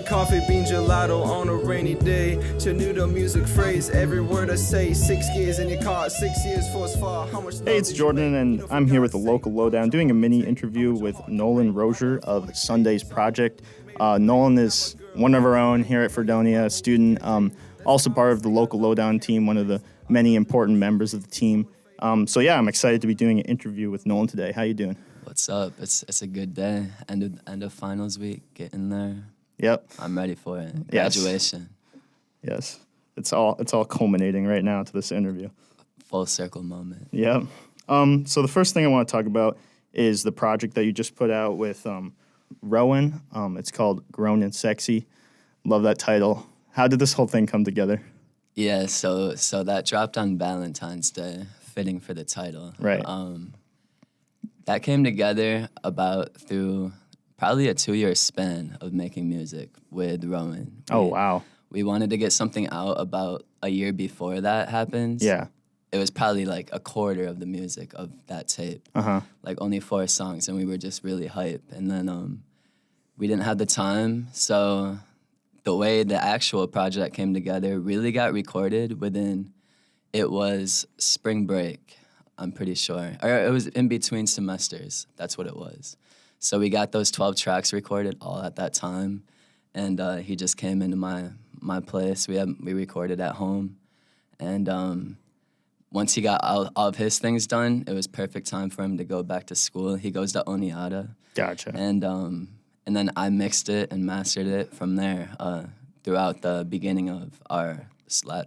coffee bean gelato on a rainy day. To new the music phrase, every word I say. 6 years in your car, 6 years for as far. How much Hey, it's Jordan, and I'm here with the Local Lowdown doing a mini interview with Nolan Rosier of Sundayz Project. Nolan is one of our own here at Fredonia, a student, also part of the Local Lowdown team, one of the many important members of the team. So yeah, I'm excited to be doing an interview with Nolan today. How you doing? What's up? It's a good day. End of finals week. Getting there. Yep. I'm ready for it. Graduation. Yes. It's all culminating right now to this interview. Full circle moment. Yep. So the first thing I want to talk about is the project that you just put out with Rowan. It's called Grown and Sexy. Love that title. How did this whole thing come together? Yeah, so that dropped on Valentine's Day, fitting for the title. Right. That came together through probably a 2-year span of making music with Rowan. Oh, wow. We wanted to get something out about a year before that happened. Yeah. It was probably like a quarter of the music of that tape. Uh-huh. Like only 4 songs, and we were just really hype. And then we didn't have the time, so the way the actual project came together really got recorded it was spring break, I'm pretty sure. Or it was in between semesters, that's what it was. So we got those 12 tracks recorded all at that time, and he just came into my place. We recorded at home, and once he got all of his things done, it was perfect time for him to go back to school. He goes to Oneonta. Gotcha. And then I mixed it and mastered it from there throughout the beginning of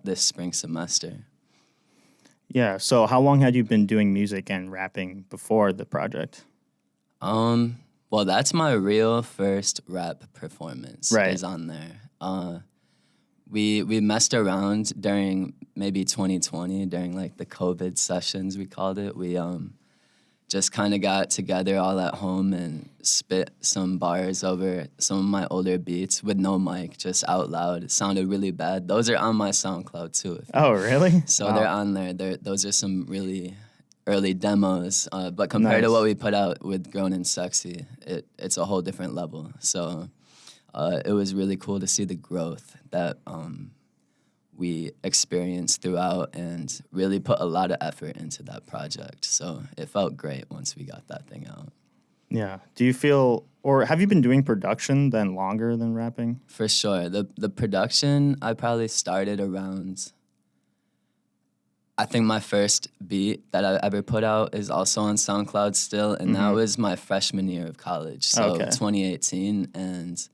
this spring semester. Yeah, so how long had you been doing music and rapping before the project? Well, that's my real first rap performance. Right. Is on there. We messed around during maybe 2020, during like the COVID sessions, we called it. We just kind of got together all at home and spit some bars over some of my older beats with no mic, just out loud. It sounded really bad. Those are on my SoundCloud too. Oh, really? So Wow. they're on there. Those are some really early demos. But compared to Nice. what we put out with Grown and Sexy, it's a whole different level. So it was really cool to see the growth that we experienced throughout and really put a lot of effort into that project. So it felt great once we got that thing out. Yeah. Do you feel, or have you been doing production then longer than rapping? For sure. The production, I probably started around, I think my first beat that I ever put out is also on SoundCloud still, and that was my freshman year of college, so Okay. 2018, and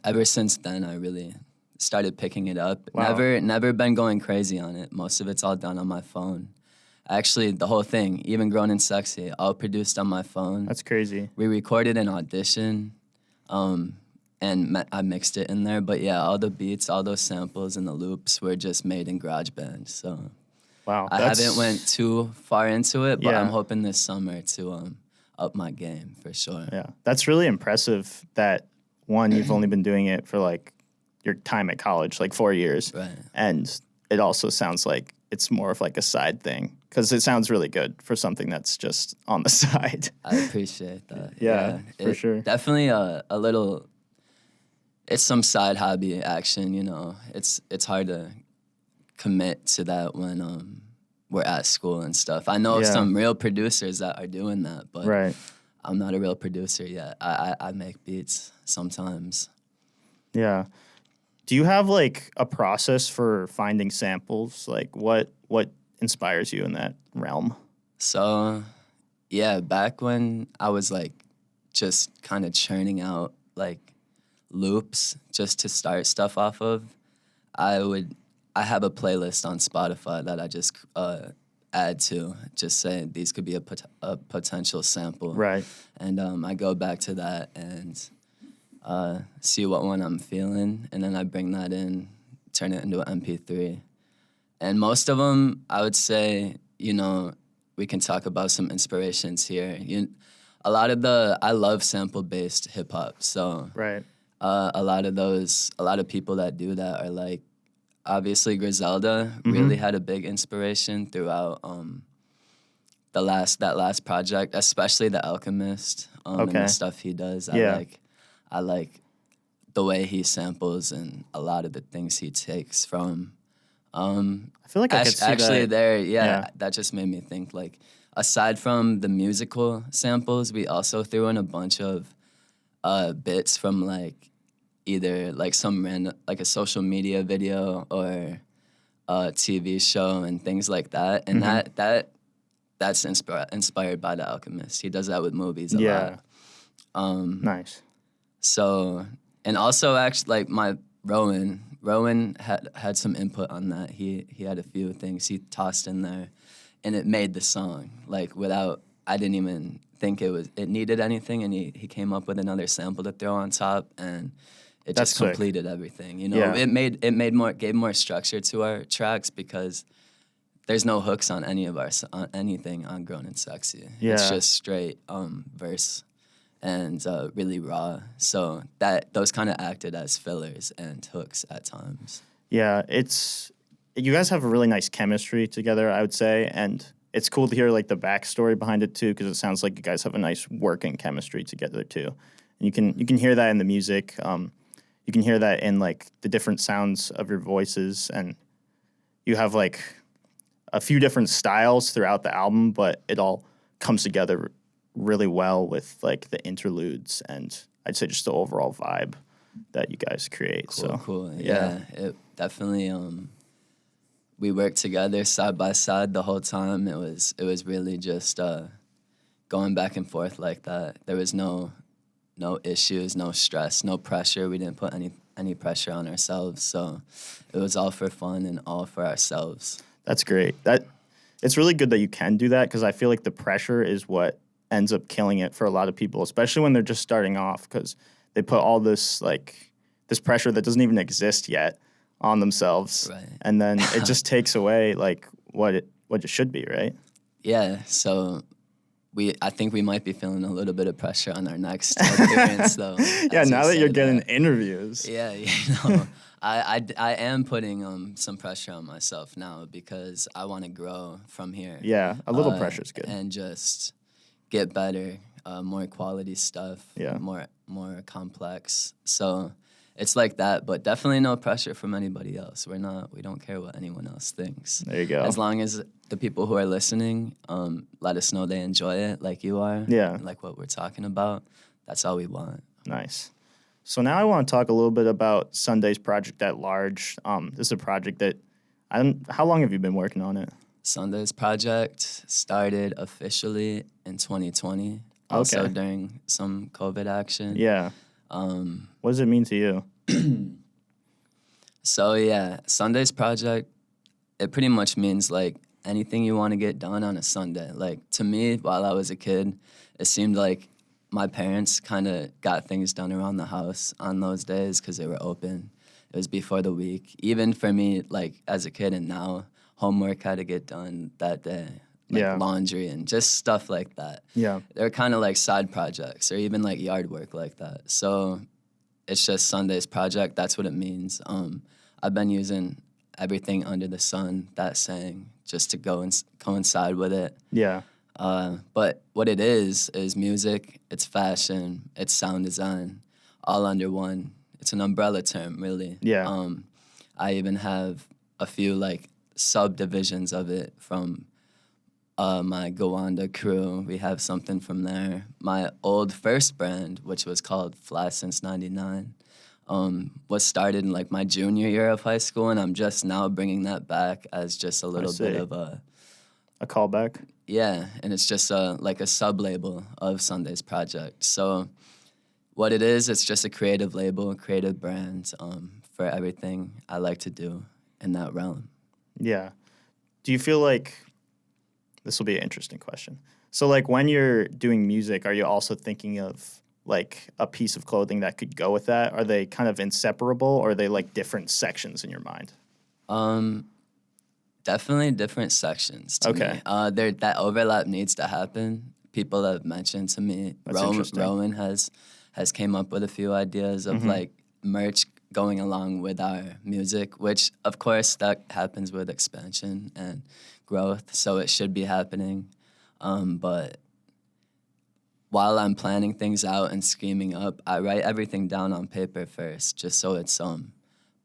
ever since then I really started picking it up. Wow. Never been going crazy on it. Most of it's all done on my phone. Actually, the whole thing, even Grown and Sexy, all produced on my phone. That's crazy. We recorded an Audition, and I mixed it in there. But yeah, all the beats, all those samples and the loops were just made in GarageBand. So Wow. I haven't went too far into it, but Yeah. I'm hoping this summer to up my game for sure. Yeah. That's really impressive that, one, you've only been doing it for like your time at college, like 4 years. Right. And it also sounds like it's more of like a side thing because it sounds really good for something that's just on the side. I appreciate that. Yeah, for sure. Definitely a little. It's some side hobby action, you know. It's hard to commit to that when we're at school and stuff. I know of Yeah. some real producers that are doing that, but Right. I'm not a real producer yet. I make beats sometimes. Yeah. Do you have like a process for finding samples? Like what inspires you in that realm? So, yeah, back when I was like just kind of churning out like loops just to start stuff off of, I have a playlist on Spotify that I just add to, just saying these could be a potential sample. Right. And I go back to that and see what one I'm feeling, and then I bring that in, turn it into an MP3. And most of them, I would say, you know, we can talk about some inspirations here. I love sample-based hip-hop, so Right. a lot of people that do that are like, obviously Griselda really had a big inspiration throughout that last project, especially The Alchemist and Okay. the stuff he does. Yeah. I like the way he samples and a lot of the things he takes from. I feel like I could see actually that. there, that just made me think, like, aside from the musical samples, we also threw in a bunch of bits from like either like some random, like a social media video or a TV show and things like that. And that's inspired by The Alchemist. He does that with movies a lot. Nice. So, and also actually like my Rowan had some input on that. He had a few things he tossed in there, and it made the song. Like without, I didn't even think it needed anything, and he came up with another sample to throw on top, and it That's just sick. completed everything. You know, it gave more structure to our tracks because there's no hooks on anything on Grown and Sexy. Yeah. It's just straight verse and really raw. So those kind of acted as fillers and hooks at times. Yeah, you guys have a really nice chemistry together, I would say, and it's cool to hear like the backstory behind it too, because it sounds like you guys have a nice working chemistry together too. And you can hear that in the music. You can hear that in like the different sounds of your voices, and you have like a few different styles throughout the album, but it all comes together really well with like the interludes and I'd say just the overall vibe that you guys create. Cool. Yeah, it definitely. We worked together side by side the whole time. It was really just going back and forth like that. There was no issues, no stress, no pressure. We didn't put any pressure on ourselves. So it was all for fun and all for ourselves. That's great. It's really good that you can do that, because I feel like the pressure is what ends up killing it for a lot of people, especially when they're just starting off, because they put all this pressure that doesn't even exist yet on themselves, right. And then it just takes away like what it should be, right? Yeah. So I think we might be feeling a little bit of pressure on our next appearance, though. Yeah, now that you're getting interviews. Yeah, you know, I am putting some pressure on myself now because I want to grow from here. Yeah, a little pressure's good. And just get better, more quality stuff, Yeah. more complex. So it's like that, but definitely no pressure from anybody else. We don't care what anyone else thinks. There you go. As long as the people who are listening let us know they enjoy it like you are. Yeah. Like what we're talking about. That's all we want. Nice. So now I want to talk a little bit about Sundayz Project at large. This is a project that how long have you been working on it? Sundayz Project started officially in 2020. Also during some COVID action. Yeah. What does it mean to you? So yeah, Sundayz Project, it pretty much means like anything you want to get done on a Sunday. Like to me, while I was a kid, it seemed like my parents kind of got things done around the house on those days because they were open. It was before the week. Even for me, like as a kid and now, homework had to get done that day. Like laundry and just stuff like that. Yeah. They're kind of like side projects or even like yard work like that. So it's just Sundayz Project. That's what it means. I've been using everything under the sun, that saying, just to go and coincide with it. Yeah. But what it is music, it's fashion, it's sound design, all under one. It's an umbrella term, really. Yeah. I even have a few like subdivisions of it from my Gowanda crew. We have something from there. My old first brand, which was called Fly Since 99, was started in like my junior year of high school, and I'm just now bringing that back as just a little bit of a callback. Yeah, and it's just like a sub-label of Sundayz Project. So what it is, it's just a creative label, a creative brand for everything I like to do in that realm. Yeah. Do you feel like, this will be an interesting question. So like when you're doing music, are you also thinking of like a piece of clothing that could go with that? Are they kind of inseparable, or are they like different sections in your mind? Definitely different sections to me. That overlap needs to happen. People have mentioned to me, Rowan has came up with a few ideas of like merch going along with our music, which of course that happens with expansion and growth, so it should be happening. But while I'm planning things out and scheming up, I write everything down on paper first, just so it's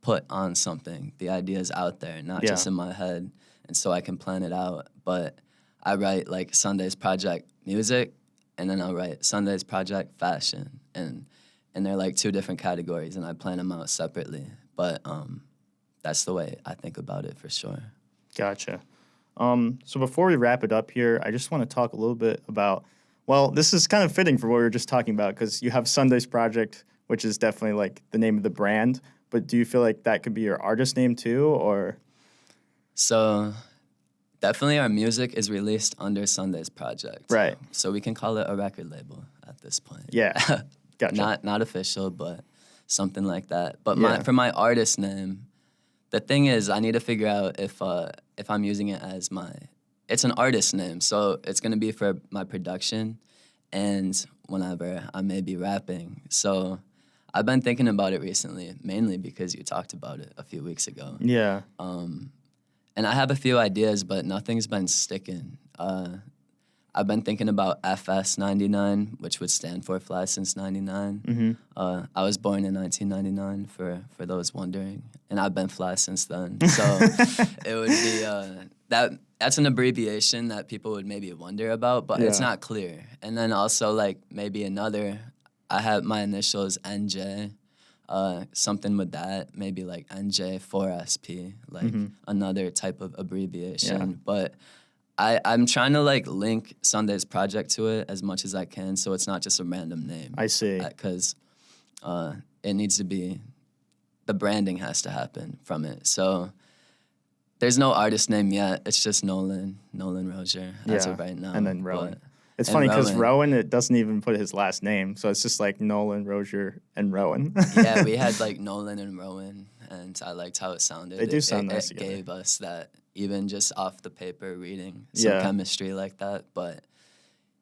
put on something. The idea's out there, not just in my head, and so I can plan it out. But I write like Sundayz Project music, and then I'll write Sundayz Project fashion, and they're like two different categories, and I plan them out separately. But that's the way I think about it for sure. Gotcha. So before we wrap it up here, I just want to talk a little bit about, well, this is kind of fitting for what we were just talking about, because you have Sundayz Project, which is definitely like the name of the brand, but do you feel like that could be your artist name too, or? So definitely our music is released under Sundayz Project. Right. So we can call it a record label at this point. Yeah, gotcha. Not official, but something like that. But for my artist name, the thing is, I need to figure out if I'm using it as it's an artist name, so it's gonna be for my production and whenever I may be rapping. So I've been thinking about it recently, mainly because you talked about it a few weeks ago. Yeah. And I have a few ideas, but nothing's been sticking. I've been thinking about FS99, which would stand for Fly Since 99. I was born in 1999, for those wondering, and I've been fly since then. So it would be that's an abbreviation that people would maybe wonder about, but it's not clear. And then also like maybe another, I have my initials NJ, something with that, maybe like NJ4SP, like another type of abbreviation. Yeah. But I'm trying to like link Sundayz Project to it as much as I can, so it's not just a random name. I see. Because it needs to be, the branding has to happen from it. So there's no artist name yet. It's just Nolan Rosier as of right now. And then Rowan. But, It's funny because Rowan, it doesn't even put his last name, so it's just like Nolan, Rosier, and Rowan. Yeah, we had like Nolan and Rowan, and I liked how it sounded. They do sound nice It together. gave us that, even just off the paper reading some chemistry like that. But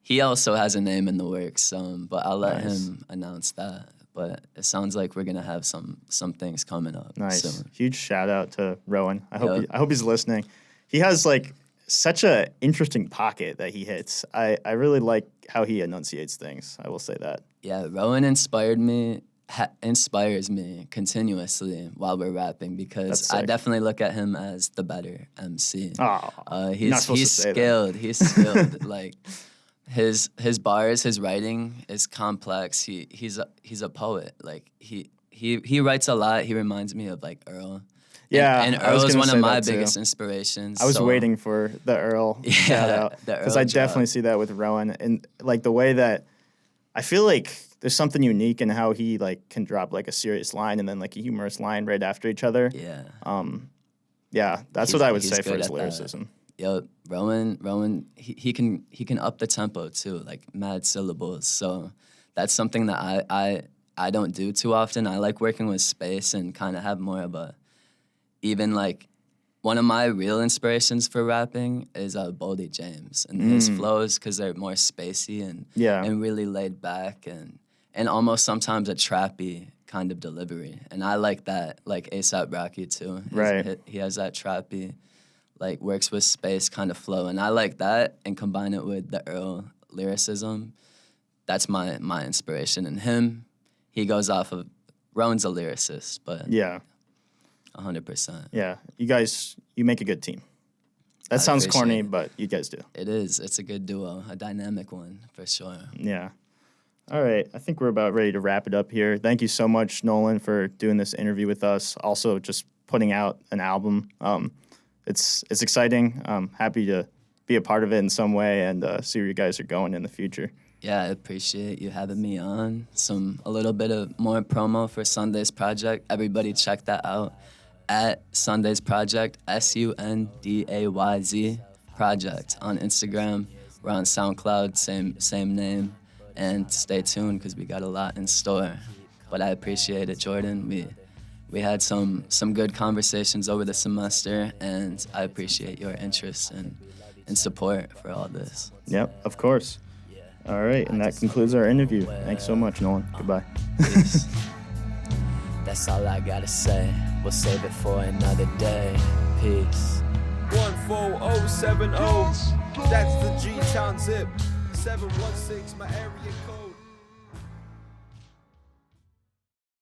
he also has a name in the works, but I'll let him announce that. But it sounds like we're gonna have some things coming up. Nice, soon. Huge shout out to Rowan. I hope he's listening. He has like such a interesting pocket that he hits. I really like how he enunciates things. I will say that. Yeah, Rowan inspires me continuously while we're rapping, because I definitely look at him as the better MC. He's skilled. He's skilled. Like his bars, his writing is complex. He's a poet. Like he writes a lot. He reminds me of like Earl. Yeah, and Earl is one of my biggest inspirations. I was waiting for the Earl shout out, because I definitely see that with Rowan, and like the way that I feel like there's something unique in how he like can drop like a serious line and then like a humorous line right after each other. Yeah, that's what I would say for his lyricism. Yo, Rowan, he can up the tempo too, like mad syllables. So that's something that I don't do too often. I like working with space and kind of have more of a, even like one of my real inspirations for rapping is Boldy James and his flows, because they're more spacey and really laid back and almost sometimes a trappy kind of delivery. And I like that, like A$AP Rocky too. He has that trappy, like works with space kind of flow. And I like that and combine it with the Earl lyricism. That's my inspiration. And him, he goes off of, Rowan's a lyricist, but 100%. Yeah, you make a good team. That sounds corny, but you guys do. It is. It's a good duo, a dynamic one for sure. Yeah. All right, I think we're about ready to wrap it up here. Thank you so much, Nolan, for doing this interview with us. Also, just putting out an album. It's exciting. I'm happy to be a part of it in some way and see where you guys are going in the future. Yeah, I appreciate you having me on. A little bit of more promo for Sundayz Project. Everybody check that out at Sundayz Project, SUNDAYZ Project on Instagram. We're on SoundCloud, same name. And stay tuned because we got a lot in store. But I appreciate it, Jordan. We had some good conversations over the semester, and I appreciate your interest and support for all this. Yep, of course. All right, and that concludes our interview. Thanks so much, Nolan. Goodbye. Peace. That's all I gotta say. We'll save it for another day. Peace. 14070. That's the G-Town zip. 716, my area code.